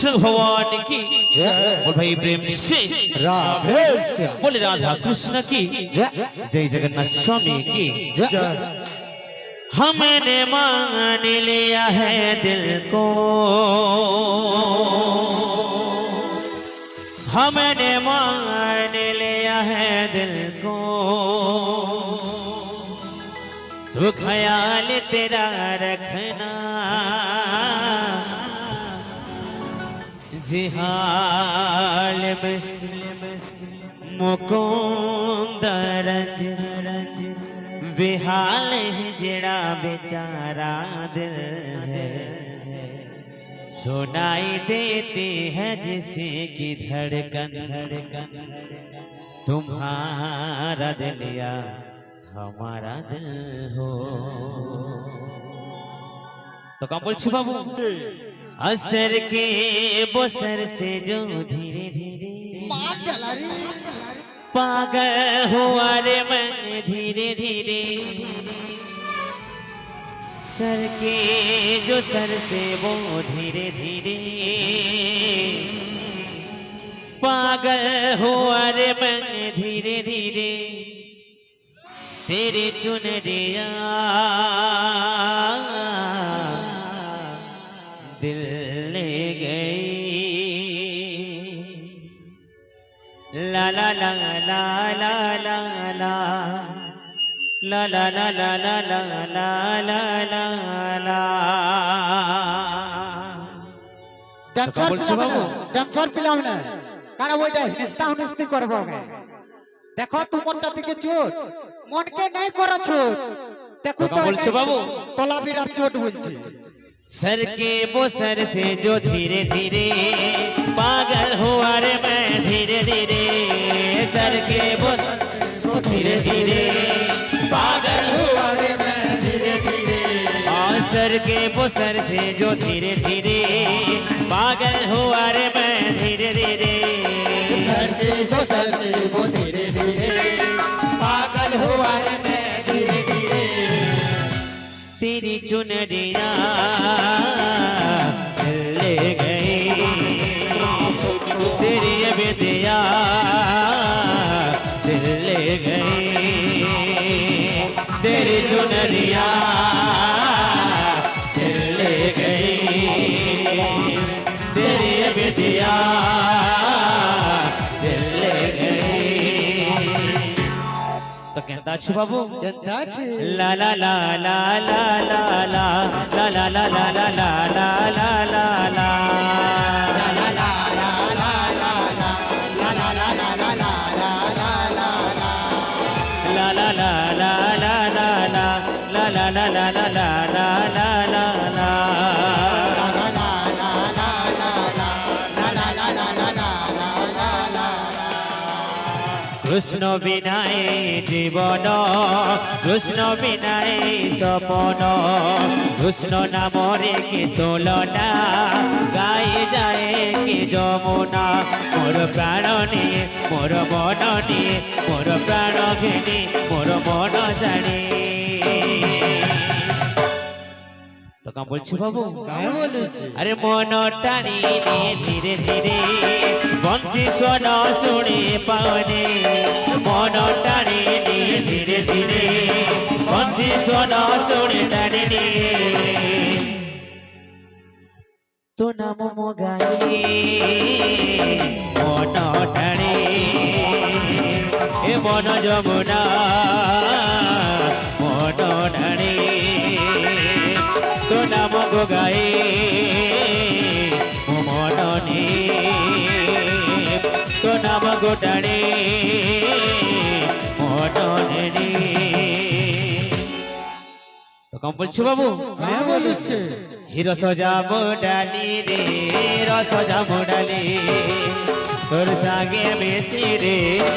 कृष्ण भगवान की बोल भाई प्रेम से राधे बोले राधा कृष्ण की जय जगन्नाथ स्वामी की हमने मान लिया है दिल को हमने मान लिया है दिल को तो ख्याल तेरा रखना जिहाल मुकुंद रंजिस बेहाल है जड़ा बेचारा दिल है सुनाई देती है जिसे की धड़कन तुम्हारा दिल या हमारा दिल हो तो कम बोल बाबू असर के बसर से जो धीरे धीरे पागल हुआ रे मन धीरे धीरे सर के जो सर से वो धीरे धीरे पागल हुआ रे मन धीरे धीरे तेरे चुनरिया दिल ले गई ला ला ला ला ला ला ला ला ला ला ला ला ला ला ला ला ला ডান্সার পিলাম না কারণ ওইটা হিস্তি করবো দেখো তোমারটা থেকে চোট মনকে নাই করা চোট দেখো তো বলছো বাবু তলা বিরাট চোট বলছি सर के वो सर से जो धीरे धीरे पागल हुआ रे मैं धीरे धीरे सर के वो सर से जो धीरे धीरे पागल हुआ रे मैं धीरे धीरे और सर के वो सर से जो धीरे धीरे पागल हुआ रे मैं धीरे धीरे सर से जो सर से वो धीरे धीरे पागल हुआ रे मैं धीरे धीरे तेरी चुनरिया ले गई तेरी बेदिया दिल ले गई तेरी चुनरिया दिल ले गई तेरी बेदिया दिल ले गई तो कहता छी बाबू ला ला ला ला ला ला ला ला ला ला ला ला ला ला ला ला ला कृष्ण बिनाए जीवन कृष्ण बिनाए सपन कृष्ण नामरे की तुलना गाई जाए कि जमुना मोर प्राण निये मोर मन निये मोर प्राण घेनी मोर मन जाने तो कम बोलছি बाबू अरे मन टाणी धीरे धीरे बंशी स्वर शुणे पाने मन टाणी धीरे धीरे बंशी स्वर शुणे टाणी तो नाम मोगाई मन टाणी ए मन जमुना मन टाणी तो नाम गोगाई मननी तो नाम गोटाणी मननी तो कम बोलছো बाबू हिरो सजा मोडाली रे रस सजा मोडाली तोर सागे बेसी रे।